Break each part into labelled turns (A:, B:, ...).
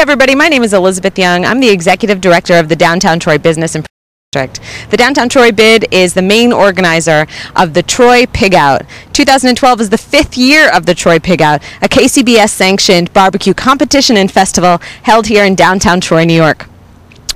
A: everybody, my name is Elizabeth Young. I'm the Executive Director of the Downtown Troy Business and District. The Downtown Troy Bid is the main organizer of the Troy Pig Out. 2012 is the 5th year of the Troy Pig Out, a KCBS-sanctioned barbecue competition and festival held here in downtown Troy, New York.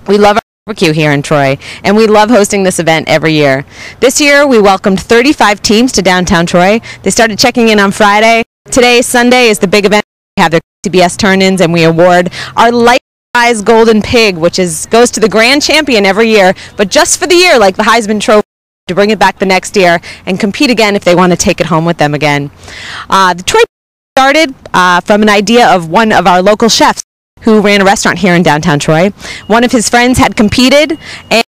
A: We love our barbecue here in Troy, and we love hosting this event every year. This year, we welcomed 35 teams to downtown Troy. They started checking in on Friday. Today, Sunday, is the big event. We have their KCBS turn-ins, and we award our life-size golden pig, which goes to the grand champion every year, but just for the year, like the Heisman Trophy, to bring it back the next year and compete again if they want to take it home with them again. The Troy started from an idea of one of our local chefs who ran a restaurant here in downtown Troy. One of his friends had competed, and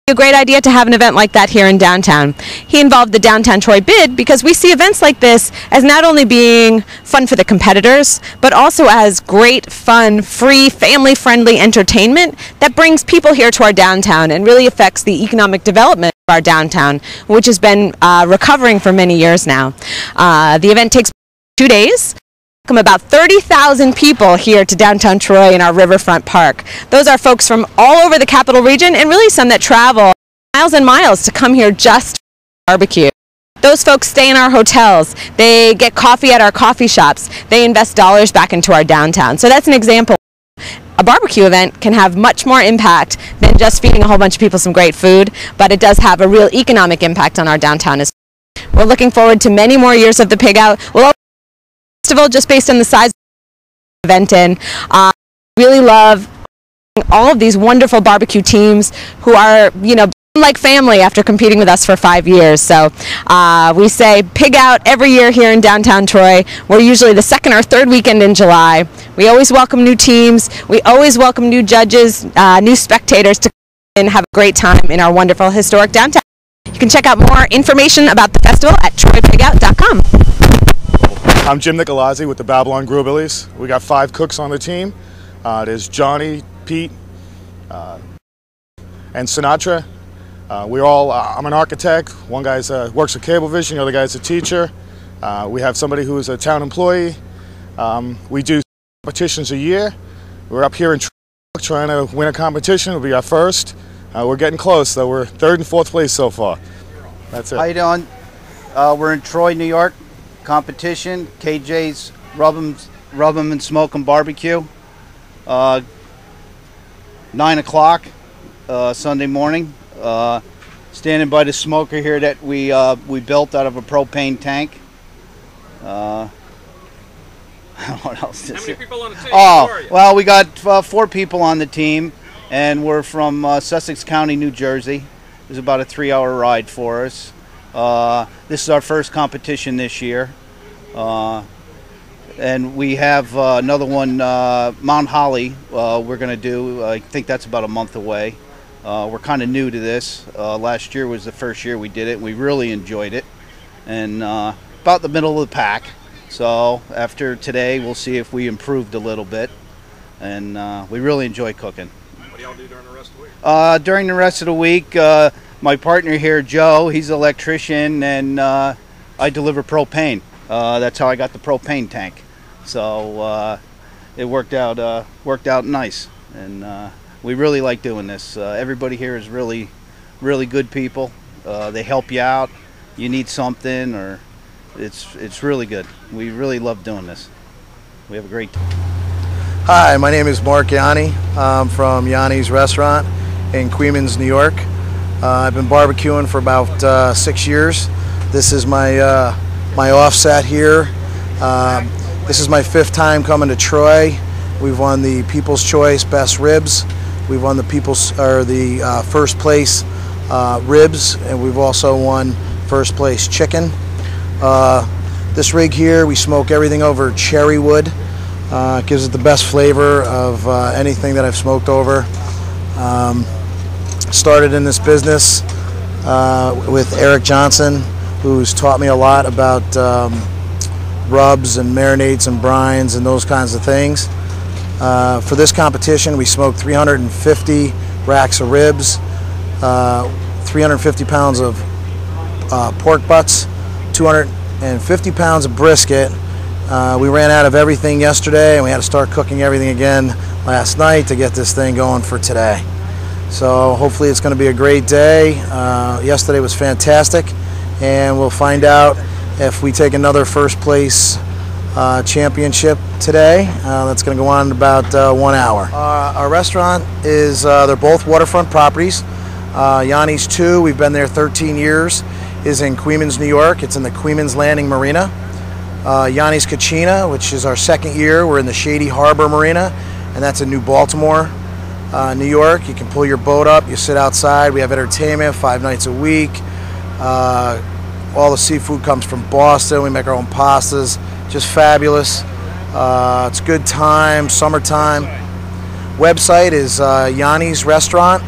A: a great idea to have an event like that here in downtown. He involved the Downtown Troy Bid because we see events like this as not only being fun for the competitors, but also as great, fun, free, family-friendly entertainment that brings people here to our downtown and really affects the economic development of our downtown, which has been recovering for many years now. The event takes 2 days. Welcome about 30,000 people here to downtown Troy in our riverfront park. Those are folks from all over the capital region and really some that travel miles and miles to come here just for barbecue. Those folks stay in our hotels. They get coffee at our coffee shops. They invest dollars back into our downtown. So that's an example. A barbecue event can have much more impact than just feeding a whole bunch of people some great food, but it does have a real economic impact on our downtown as well. We're looking forward to many more years of the Pig Out. We'll festival just based on the size of the event in. Really love all of these wonderful barbecue teams who are, like family after competing with us for 5 years. So we say Pig Out every year here in downtown Troy. We're usually the second or third weekend in July. We always welcome new teams. We always welcome new judges, new spectators to come and have a great time in our wonderful historic downtown. You can check out more information about the festival at troypigout.com.
B: I'm Jim Nicolazzi with the Babylon Grillbillies. We got 5 cooks on the team. There's Johnny, Pete, and Sinatra. I'm an architect. One guy works at Cablevision, the other guy's a teacher. We have somebody who is a town employee. We do competitions a year. We're up here in Troy trying to win a competition. It'll be our first. We're getting close, though. We're 3rd and 4th place so far. That's it.
C: How you doing? We're in Troy, New York. Competition, KJ's Rub 'em and Smoke 'em Barbecue. 9 o'clock Sunday morning. Standing by the smoker here that we built out of a propane tank. What else?
D: How many people on the team?
C: Well, we got 4 people on the team, and we're from Sussex County, New Jersey. It was about a 3-hour ride for us. This is our first competition this year, and we have another one, Mount Holly, we're going to do. I think that's about a month away. We're kind of new to this. Last year was the first year we did it. We really enjoyed it, and about the middle of the pack. So after today, we'll see if we improved a little bit, and we really enjoy cooking.
D: What do y'all do during the rest of the week?
C: During the rest of the week, my partner here, Joe, he's an electrician, and I deliver propane. That's how I got the propane tank. So it worked out nice, and we really like doing this. Everybody here is really, really good people. They help you out. You need something, or it's really good. We really love doing this. We have a great time.
E: Hi, my name is Mark Yanni. I'm from Yanni's Restaurant in Queens, New York. I've been barbecuing for about 6 years. This is my my offset here. This is my 5th time coming to Troy. We've won the People's Choice Best Ribs. We've won the first place ribs, and we've also won first place chicken. This rig here, we smoke everything over cherry wood. It gives it the best flavor of anything that I've smoked over. Started in this business with Eric Johnson, who's taught me a lot about rubs and marinades and brines and those kinds of things. For this competition, we smoked 350 racks of ribs, 350 pounds of pork butts, 250 pounds of brisket, We ran out of everything yesterday, and we had to start cooking everything again last night to get this thing going for today. So hopefully it's going to be a great day. Yesterday was fantastic, and we'll find out if we take another first place championship today. That's going to go on in about 1 hour. Our restaurant is, they're both waterfront properties. Yanni's 2, we've been there 13 years, is in Queens, New York. It's in the Queens Landing Marina. Yanni's Kachina, which is our 2nd year, we're in the Shady Harbor Marina, and that's in New Baltimore, New York. You can pull your boat up, you sit outside. We have entertainment 5 nights a week. All the seafood comes from Boston. We make our own pastas, just fabulous. It's good time, summertime. Website is Yanni's Restaurant,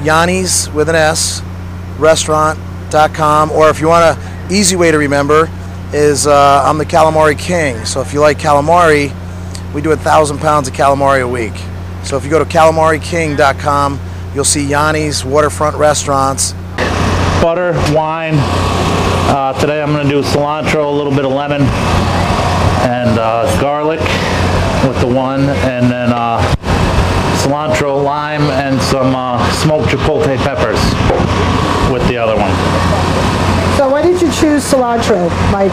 E: Yanni's with an S, restaurant.com, or if you want an easy way to remember is I'm the Calamari King. So if you like calamari, we do 1,000 pounds of calamari a week. So if you go to calamariking.com, you'll see Yanni's waterfront restaurants.
F: Butter, wine. Today I'm going to do cilantro, a little bit of lemon, and garlic with the one, and then cilantro, lime, and some smoked chipotle peppers with the other one.
G: So why did you choose cilantro, Mike?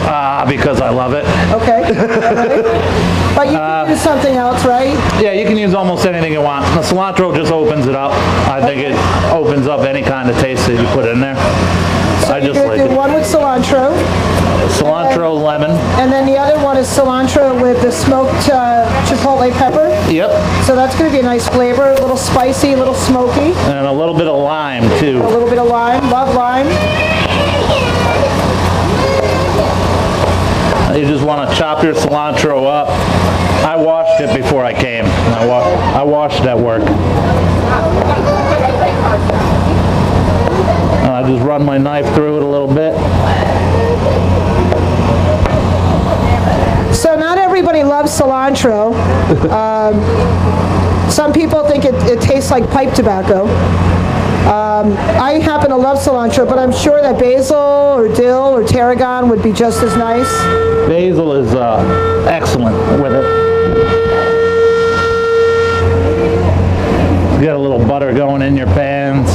F: Because I love it.
G: Okay. Right. But you can use something else, right?
F: Yeah, you can use almost anything you want. The cilantro just opens it up. I think it opens up any kind of taste that you put in there.
G: So
F: I just like
G: do one with cilantro.
F: Cilantro, lemon.
G: And then the other one is cilantro with the smoked chipotle pepper.
F: Yep.
G: So that's going to be a nice flavor, a little spicy, a little smoky.
F: And a little bit of lime, too.
G: A little bit of lime. Love lime.
F: You just want to chop your cilantro up. I washed it before I came. I washed it at work. I just run my knife through it a little bit.
G: So not everybody loves cilantro. Some people think it tastes like pipe tobacco. I happen to love cilantro, but I'm sure that basil or dill or tarragon would be just as nice.
F: Basil is excellent with it. Get a little butter going in your pans.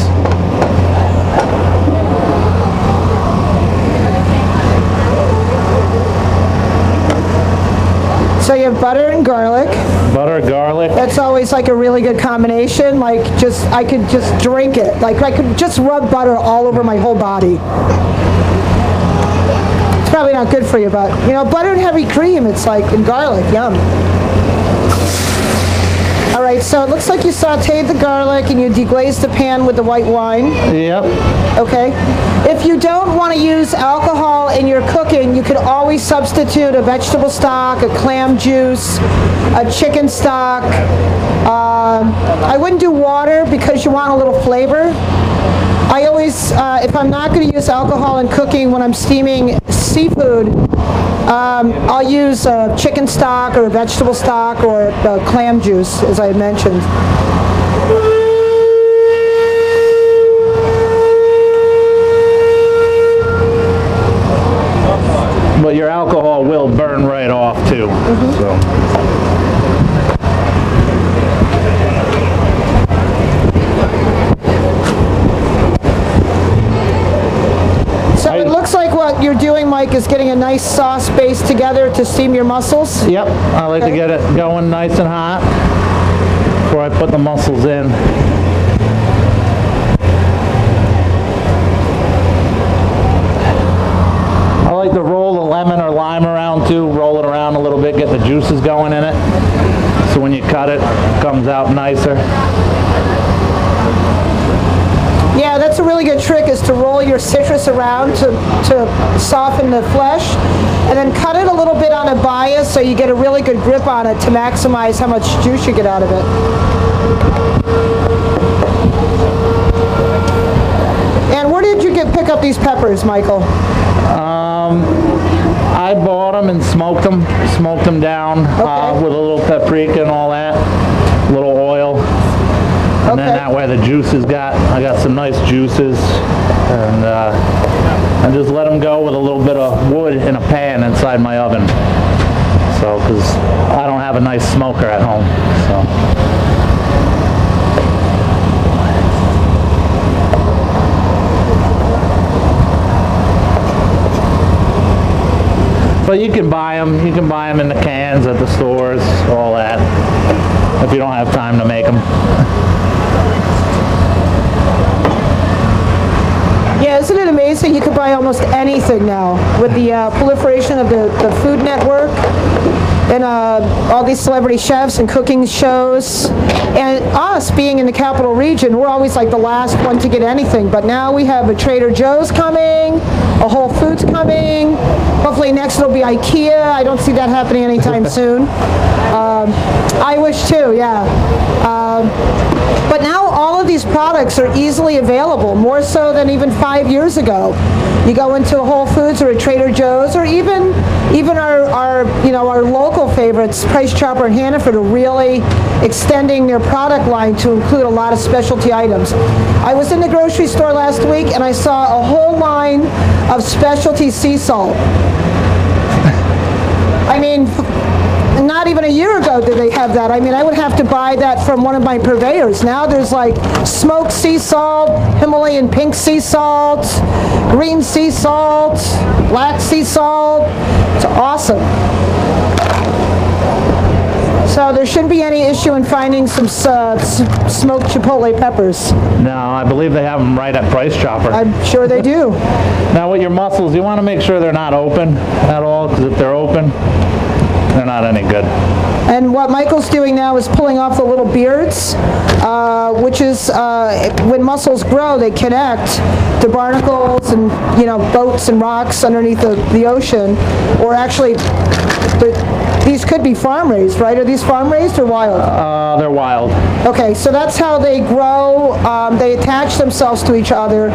G: So you have butter and garlic.
F: Butter, garlic.
G: That's always like a really good combination. Like I could just drink it. Like I could just rub butter all over my whole body. It's probably not good for you, but you know, butter and heavy cream, it's like, and garlic, yum. All right, so it looks like you sauteed the garlic and you deglazed the pan with the white wine.
F: Yep.
G: Okay. If you don't want to use alcohol in your cooking, you could always substitute a vegetable stock, a clam juice, a chicken stock. I wouldn't do water because you want a little flavor. I always, if I'm not going to use alcohol in cooking when I'm steaming seafood, I'll use chicken stock or vegetable stock or clam juice, as I had mentioned.
F: But your alcohol will burn right off too.
G: So it looks like what you're doing, Mike, is getting a nice sauce base together to steam your mussels?
F: Yep, I like to get it going nice and hot before I put the mussels in. I like to roll the lemon or lime around too, roll it around a little bit, get the juices going in it. So when you cut it, it comes out nicer.
G: Yeah, that's a really good trick, is to roll your citrus around to soften the flesh, and then cut it a little bit on a bias so you get a really good grip on it to maximize how much juice you get out of it. And where did you pick up these peppers, Michael?
F: I bought them and smoked them down with a little paprika and all that, a little oil. And then that way the juices I got some nice juices, and and just let them go with a little bit of wood in a pan inside my oven. So, because I don't have a nice smoker at home, so. But you can buy them. You can buy them in the cans at the stores, all that, if you don't have time to make them.
G: Yeah, isn't it amazing? You can buy almost anything now with the proliferation of the Food Network and all these celebrity chefs and cooking shows. And us being in the capital region, we're always like the last one to get anything. But now we have a Trader Joe's coming, a Whole Foods coming. Hopefully next it'll be IKEA. I don't see that happening anytime soon. I wish too, yeah. But now all of these products are easily available, more so than even 5 years ago. You go into a Whole Foods or a Trader Joe's, or even our local favorites, Price Chopper and Hannaford, are really extending their product line to include a lot of specialty items. I was in the grocery store last week and I saw a whole line of specialty sea salt. I mean, not even a year ago did they have that. I mean, I would have to buy that from one of my purveyors. Now there's like smoked sea salt, Himalayan pink sea salt, green sea salt, black sea salt. It's awesome. So there shouldn't be any issue in finding some smoked chipotle peppers.
F: No, I believe they have them right at Price Chopper.
G: I'm sure they do.
F: Now with your mussels, you want to make sure they're not open at all, because if they're open, they're not any good.
G: And what Michael's doing now is pulling off the little beards, which is when mussels grow, they connect to barnacles and boats and rocks underneath the ocean, or actually. These could be farm raised, right? Are these farm raised or wild?
F: They're wild.
G: Okay, so that's how they grow. They attach themselves to each other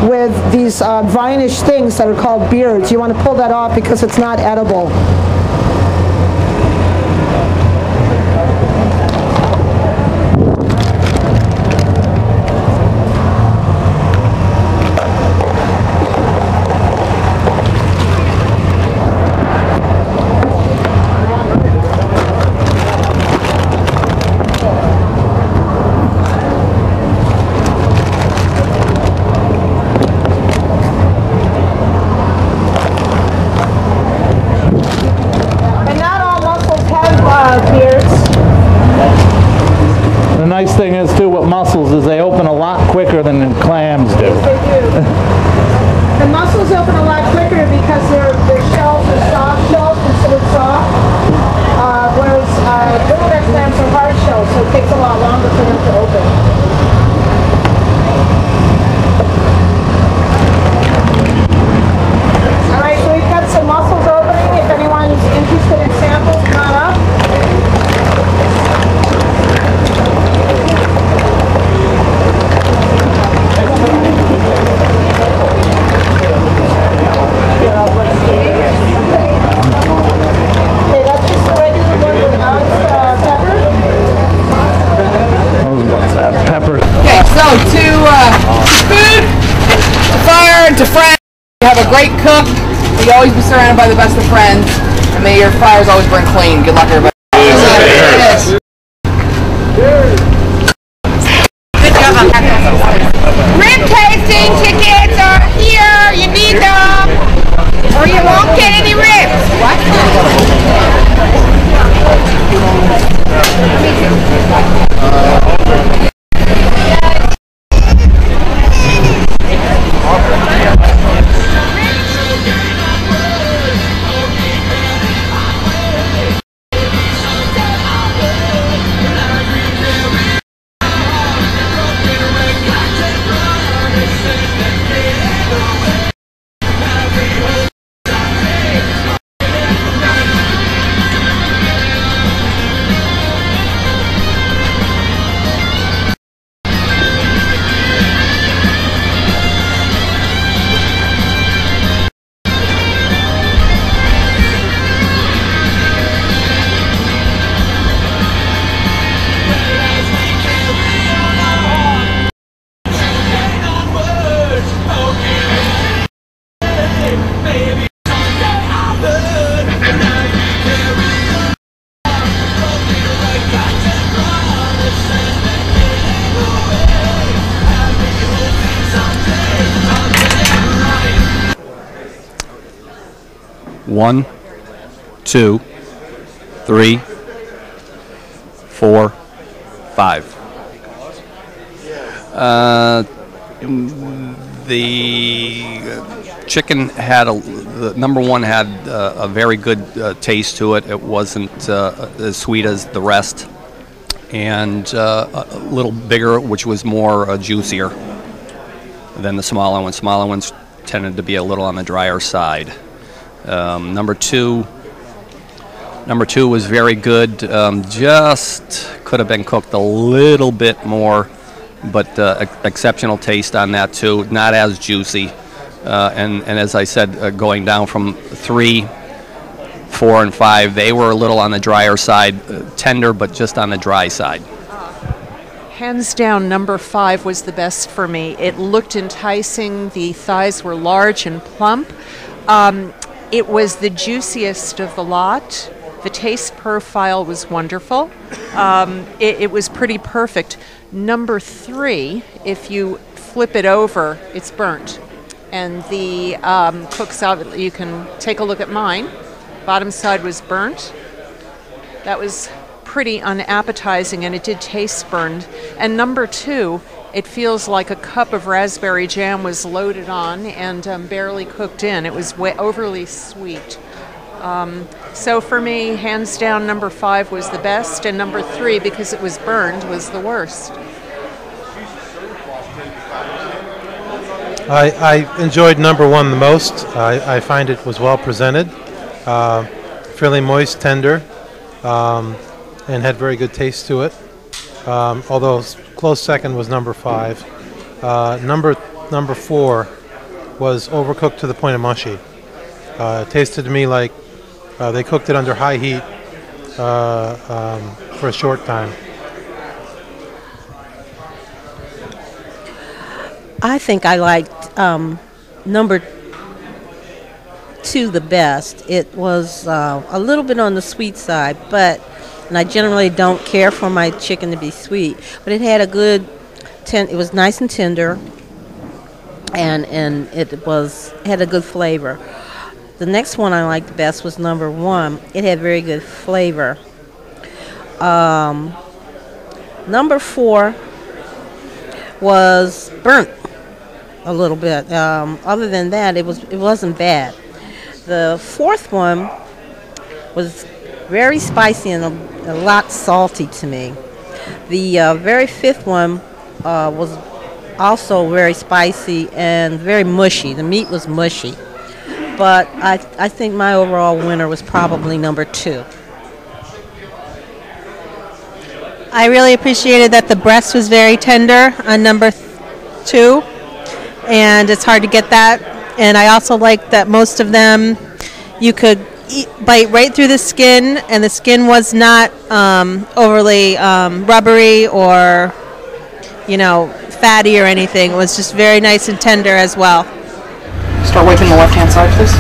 G: with these vinish things that are called beards. You want to pull that off because it's not edible.
F: The nice thing is too with mussels is they open a lot quicker than clams do.
G: Yes, they do. The mussels open a lot quicker because their shells are soft shells, considered soft, whereas riverhead clams are hard shells, so it takes a lot longer for them to open. All right, so we've got some mussels opening. If anyone's interested in samples, come on up.
H: To friends, you have a great cook, you always be surrounded by the best of friends, and may your fires always burn clean. Good luck, everybody. Good job. Rib tasting tickets are here. You need them, or you won't get any ribs. What?
I: 1, 2, 3, 4, 5. The chicken had the number one had a very good taste to it. It wasn't as sweet as the rest, and a little bigger, which was more juicier than the smaller ones. Smaller ones tended to be a little on the drier side. Number two was very good. Just could have been cooked a little bit more, but exceptional taste on that too. Not as juicy, and as I said, going down from 3, 4, and 5, they were a little on the drier side, tender, but just on the dry side.
J: Hands down, number 5 was the best for me. It looked enticing. The thighs were large and plump. It was the juiciest of the lot. The taste profile was wonderful. It was pretty perfect. Number 3, if you flip it over, it's burnt. And the cooks out, you can take a look at mine. Bottom side was burnt. That was pretty unappetizing, and it did taste burned. And number 2, it feels like a cup of raspberry jam was loaded on and barely cooked in. It was overly sweet. So for me, hands down, number 5 was the best, and number 3, because it was burned, was the worst.
K: I enjoyed number 1 the most. I find it was well presented, fairly moist, tender, and had very good taste to it. Although close second was number 5. Number 4 was overcooked to the point of mushy. It tasted to me like they cooked it under high heat for a short time.
L: I think I liked number 2 the best. It was a little bit on the sweet side, and I generally don't care for my chicken to be sweet, but it had a good, it was nice and tender, and it had a good flavor. The next one I liked the best was number 1. It had very good flavor. Number 4 was burnt a little bit. Other than that, it wasn't bad. The 4th one was very spicy and a lot salty to me. The very 5th one was also very spicy and very mushy. The meat was mushy. But I think my overall winner was probably number 2.
M: I really appreciated that the breast was very tender on number 2, and it's hard to get that. And I also liked that most of them you could bite right through the skin, and the skin was not overly rubbery or, fatty or anything. It was just very nice and tender as well.
N: Start wiping the left-hand side, please.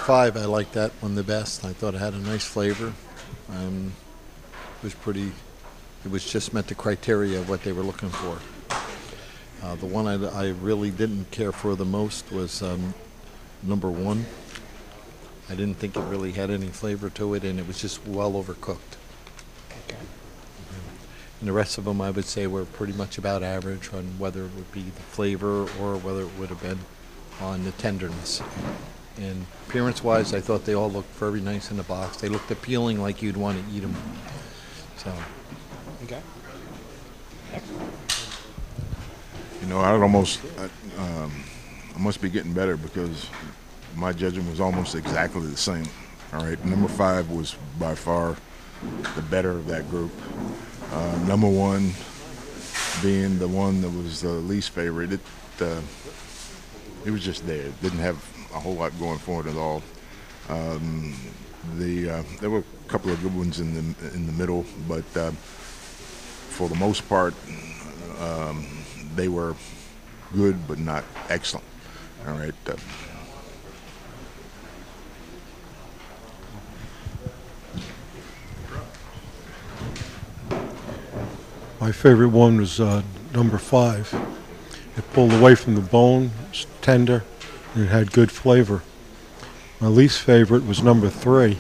O: 5, I liked that one the best. I thought it had a nice flavor. It was just met the criteria of what they were looking for. The one I really didn't care for the most was number 1. I didn't think it really had any flavor to it, and it was just well overcooked.
P: Okay.
O: And the rest of them, I would say, were pretty much about average on whether it would be the flavor or whether it would have been on the tenderness. And appearance-wise, I thought they all looked very nice in the box. They looked appealing, like you'd want to eat them. So.
P: Okay.
Q: You know, I must be getting better because my judgment was almost exactly the same. All right, number 5 was by far the better of that group. Number 1 being the one that was the least favorite. It was just there. It didn't have a whole lot going for it at all. There were a couple of good ones in the middle, but for the most part, they were good but not excellent. All right.
R: My favorite one was number 5. It pulled away from the bone, it's tender, and it had good flavor. My least favorite was number 3.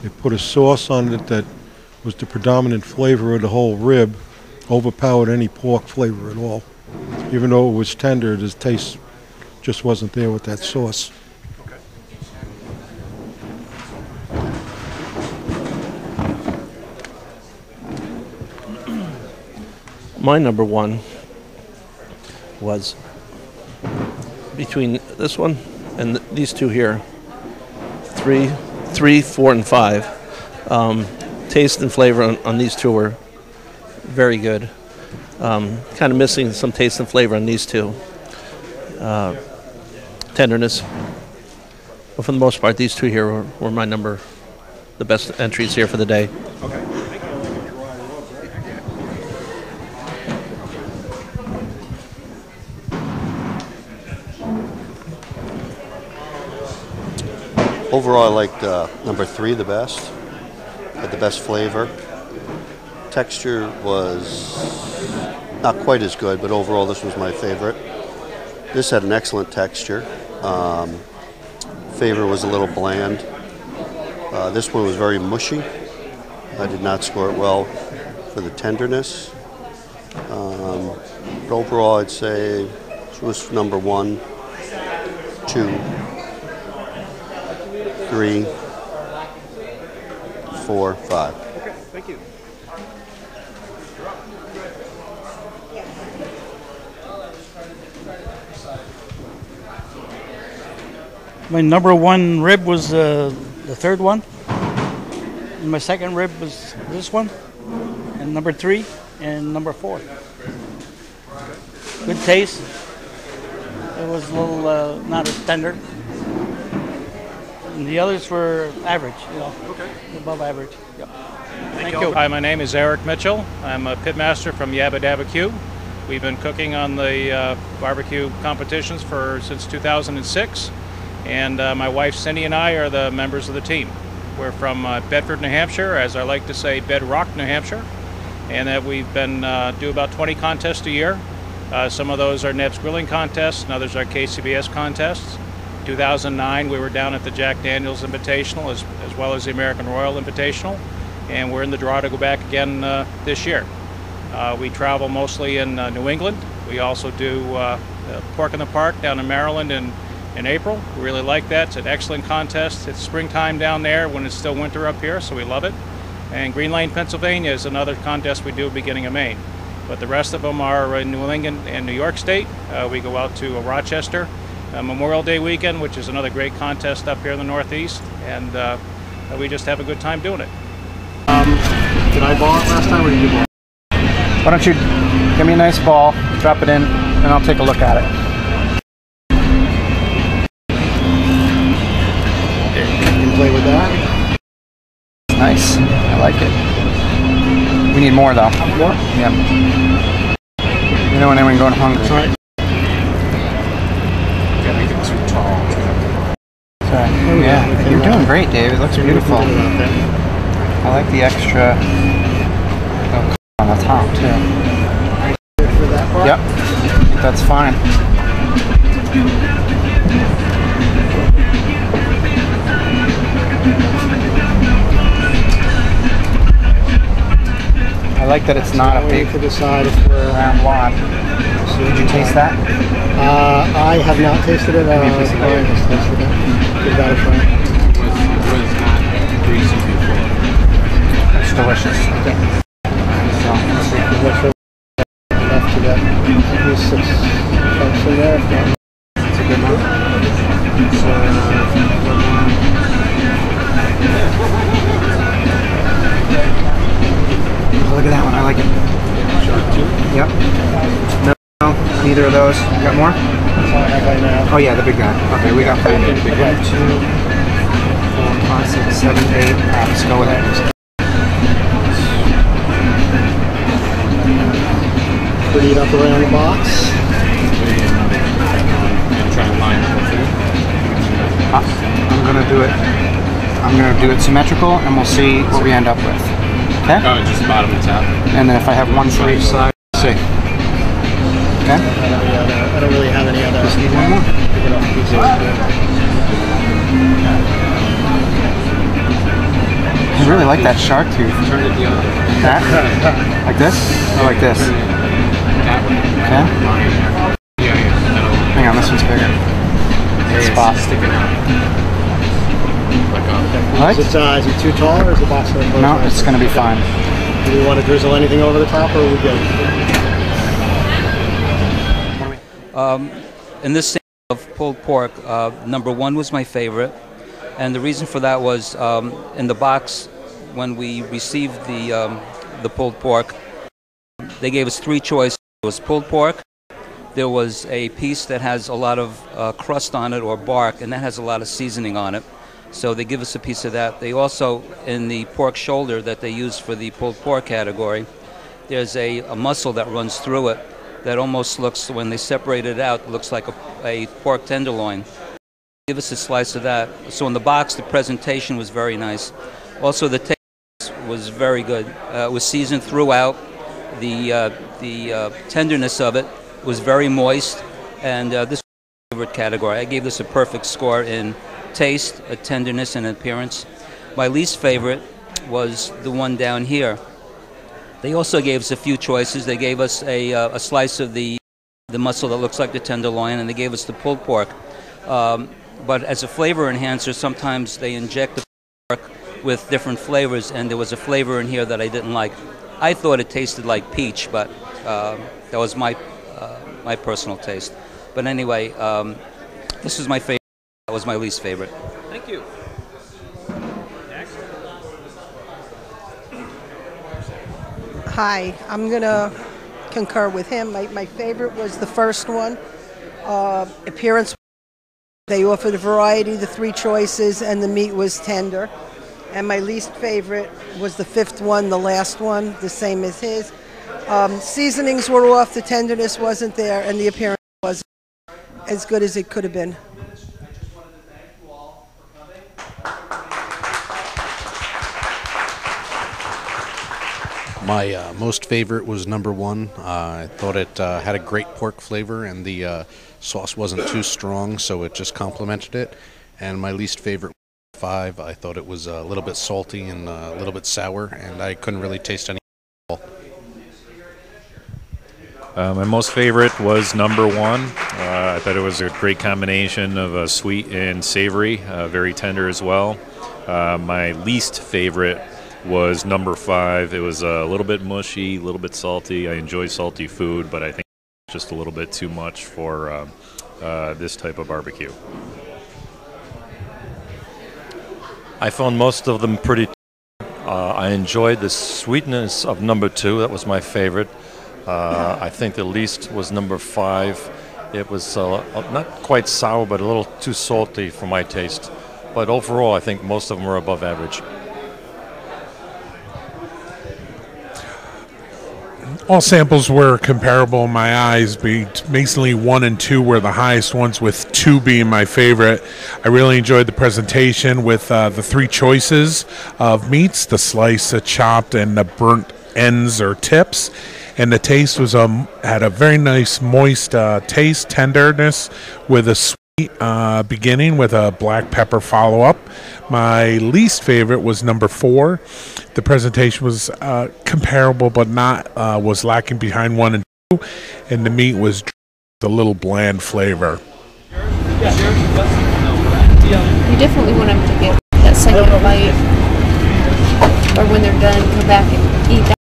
R: It put a sauce on it that was the predominant flavor of the whole rib, overpowered any pork flavor at all. Even though it was tender, the taste just wasn't there with that sauce.
F: My number 1 was between this one and these two here. 3, 4, and 5. Taste and flavor on these two were very good. Kind of missing some taste and flavor on these two. Tenderness. But for the most part, these two here were the best entries here for the day.
P: Okay.
S: Overall, I liked number 3 the best. Had the best flavor. Texture was not quite as good, but overall this was my favorite. This had an excellent texture. Flavor was a little bland. This one was very mushy. I did not score it well for the tenderness. But overall, I'd say this was number 1, 2, 3, 4, 5.
P: Okay, thank you.
T: My number 1 rib was the 3rd one. And my 2nd rib was this one. And number 3 and number 4. Good taste. It was a little not as tender. And the others were average,
P: Okay.
T: above average. Yep.
P: Thank you. Hi, my name is Eric Mitchell. I'm a pitmaster from York BBQ. We've been cooking on the barbecue competitions since 2006. And my wife Cindy and I are the members of the team. We're from Bedford, New Hampshire, as I like to say, Bedrock, New Hampshire. And that we've been do about 20 contests a year. Some of those are Neb's Grilling contests, and others are KCBS contests. 2009, we were down at the Jack Daniels Invitational as well as the American Royal Invitational, and we're in the draw to go back again this year. We travel mostly in New England. We also do Pork in the Park down in Maryland in April. We really like that. It's an excellent contest. It's springtime down there when it's still winter up here, so we love it. And Green Lane, Pennsylvania is another contest we do at the beginning of May. But the rest of them are in New England and New York State. We go out to Rochester Memorial Day weekend, which is another great contest up here in the Northeast, and we just have a good time doing it.
U: Did I ball it last time, or did you ball it? Why don't you give me a nice ball, drop it in, and I'll take a look at it.
B: You can play with that.
U: Nice. I like it. We need more, though.
B: More?
U: Yeah. You know when anyone going hungry.
B: Sorry.
U: Sorry. Yeah. You're doing great, Dave. It looks beautiful. I like the extra on the top too. Good for that part? Yep, that's fine. I like that it's not a big to decide if we're round lot. Did you taste that? I have not tasted it. Brian has tasted it. Give that a try. It's delicious. Okay. So, let's see. What's enough to get at least 6 chunks in there. It's a good one. So, look at that one. I like it. Yep. No, neither of those. You got more? Oh yeah, the big guy. Okay, we got 5. 1, 2, 4, 5, 6, 7, 8. Let's go with it. Pretty it up around the box. I'm gonna do it. I'm gonna do it symmetrical, and we'll see what we end up with. Okay?
A: Oh, just bottom and top.
U: And then if I have one for each side, let's see. Okay?
A: I don't really have any other.
U: Just need one more. I really like that shark tooth.
A: Turn it the other way.
U: That? Like this? Or like this? Okay? Hang on, this one's bigger. Spot.
A: Sticking out.
U: What?
A: Is it too tall or is the box going to close?
U: No, it's going to be fine.
A: Do we want to drizzle anything over the top or are we good?
V: In this stand of pulled pork, number 1 was my favorite. And the reason for that was in the box, when we received the pulled pork, they gave us 3 choices. There was pulled pork, there was a piece that has a lot of crust on it or bark, and that has a lot of seasoning on it. So they give us a piece of that. They also, in the pork shoulder that they use for the pulled pork category, there's a muscle that runs through it that almost looks, when they separate it out, looks like a pork tenderloin. Give us a slice of that. So in the box, the presentation was very nice. Also, the taste was very good. It was seasoned throughout. The tenderness of it was very moist, and this was my favorite category. I gave this a perfect score in taste, tenderness, and appearance. My least favorite was the one down here. They also gave us a few choices. They gave us a slice of the muscle that looks like the tenderloin, and they gave us the pulled pork. But as a flavor enhancer, sometimes they inject the pork with different flavors, and there was a flavor in here that I didn't like. I thought it tasted like peach, but that was my personal taste. But anyway, this was my favorite. That was my least favorite.
A: Thank you. Next.
G: Hi, I'm going to concur with him. My favorite was the first one. Appearance, they offered a variety, the 3 choices, and the meat was tender. And my least favorite was the 5th one, the last one, the same as his. Seasonings were off, the tenderness wasn't there, and the appearance wasn't as good as it could have been.
W: My most favorite was number 1. I thought it had a great pork flavor, and the sauce wasn't too strong, so it just complemented it. And my least favorite was 5. I thought it was a little bit salty and a little bit sour, and I couldn't really taste any at all.
X: My most favorite was number 1. I thought it was a great combination of sweet and savory, very tender as well. My least favorite was number 5. It was a little bit mushy, a little bit salty. I enjoy salty food, but I think it's just a little bit too much for this type of barbecue.
Y: I found most of them pretty. I enjoyed the sweetness of number 2. That was my favorite. I think the least was number 5. It was not quite sour, but a little too salty for my taste. But overall, I think most of them were above average.
C: All samples were comparable in my eyes. Basically, 1 and 2 were the highest ones, with 2 being my favorite. I really enjoyed the presentation with the 3 choices of meats: the sliced, the chopped, and the burnt ends or tips. And the taste was had a very nice, moist taste, tenderness, with a sweet beginning with a black pepper follow-up. My least favorite was number 4. The presentation was comparable, but not was lacking behind 1 and 2, and the meat was a little bland flavor.
D: You definitely want them to get that second bite, or when they're done, come back and eat that.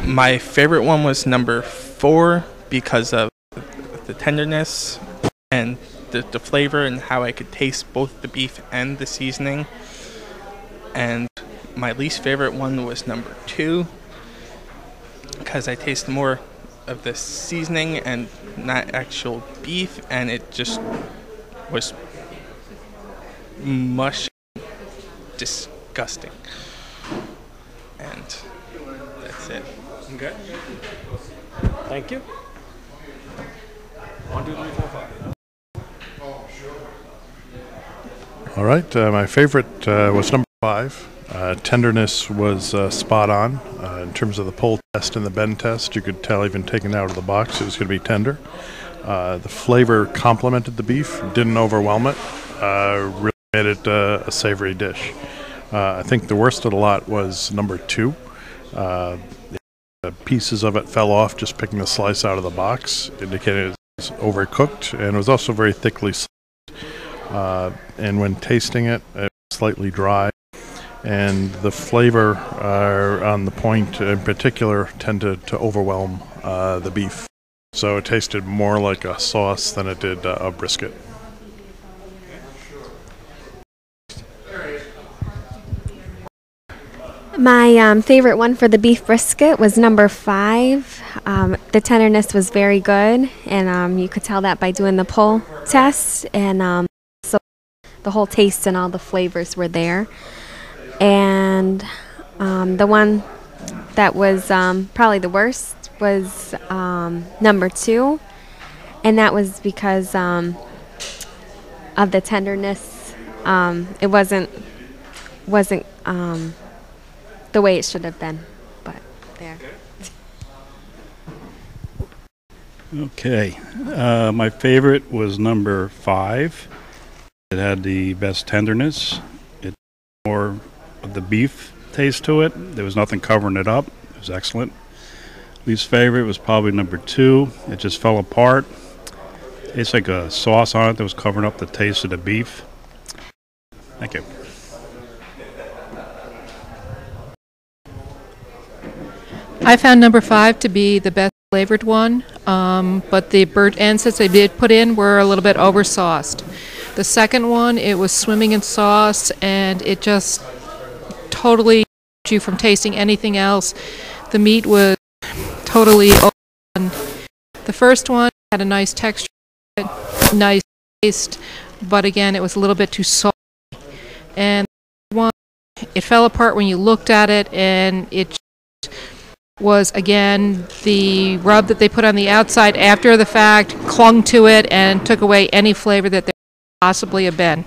E: My favorite one was number 4 because of the tenderness and the flavor and how I could taste both the beef and the seasoning. And my least favorite one was number 2 because I taste more of the seasoning and not actual beef, and it just was mush, disgusting. And that's it.
A: Okay. Thank you. 1, 2, 3, 4, 5.
H: All right, my favorite was number 5. Tenderness was spot on in terms of the pull test and the bend test. You could tell even taken out of the box it was going to be tender. The flavor complemented the beef, didn't overwhelm it, really made it a savory dish. I think the worst of the lot was number 2. Pieces of it fell off just picking the slice out of the box, indicating it was overcooked, and it was also very thickly sliced. And when tasting it, it was slightly dry, and the flavor on the point in particular tended to overwhelm the beef. So it tasted more like a sauce than it did a brisket.
I: My favorite one for the beef brisket was number 5. The tenderness was very good, and you could tell that by doing the pull test, and so the whole taste and all the flavors were there. And the one that was probably the worst was number 2, and that was because of the tenderness. It wasn't the way it should have been, but there.
Z: Okay, my favorite was number 5. It had the best tenderness. It had more of the beef taste to it. There was nothing covering it up. It was excellent. Least favorite was probably number 2. It just fell apart. It's like a sauce on it that was covering up the taste of the beef. Thank you.
J: I found number 5 to be the best flavored one, but the burnt ends that they did put in were a little bit oversauced. The second one, it was swimming in sauce, and it just totally kept you from tasting anything else. The meat was totally open. The first one had a nice texture, nice taste, but again, it was a little bit too salty. And the one, it fell apart when you looked at it, and it was, again, the rub that they put on the outside after the fact clung to it and took away any flavor that there could possibly have been.